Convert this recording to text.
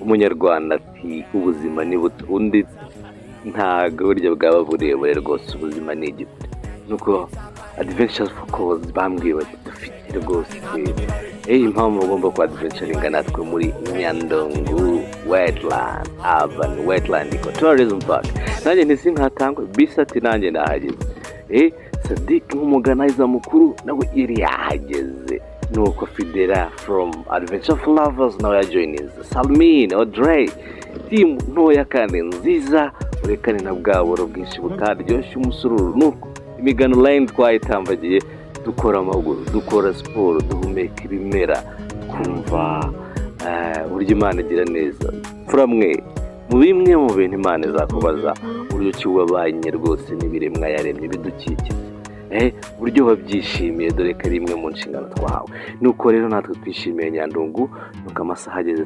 umunyarwanda ati ubuzima ni buto, undi ntago burya bwaba burebure rwose, ubuzima ni igiti. Nuko adventures for cause bambwiye bati dufite rwose impamvu ugomba ku adventuringa natwe muri Nyandungu wetland urban wetland ecotourism park. Nanjye ntisinkatangwe bisa ati nanjye nahageze. Sadiq nk'umuganizer mukuru nawe iri yahageze. Nuko Fidela from Adventure for Lovers nawe yajoininze, Salmin, Audrey, team ntoya kandi nziza, urekane na bwaburo bwinshi butaryoshye umusururu. Nuko imigano line twayitambagiye, dukora amaguru, dukora siporo, duhumeka ibimera, kumva uburyo Imana igira neza. Furamwe mu bimwe mu bintu Imana izakubaza uburyo ki wabanye rwose n'ibiremwa yaremye bidukikije, uburyo wabyishimiye, dore ko ari imwe mu nshingano twahawe. Nuko rero natwe twishimiye Nyandungu, nuko amasaha ageze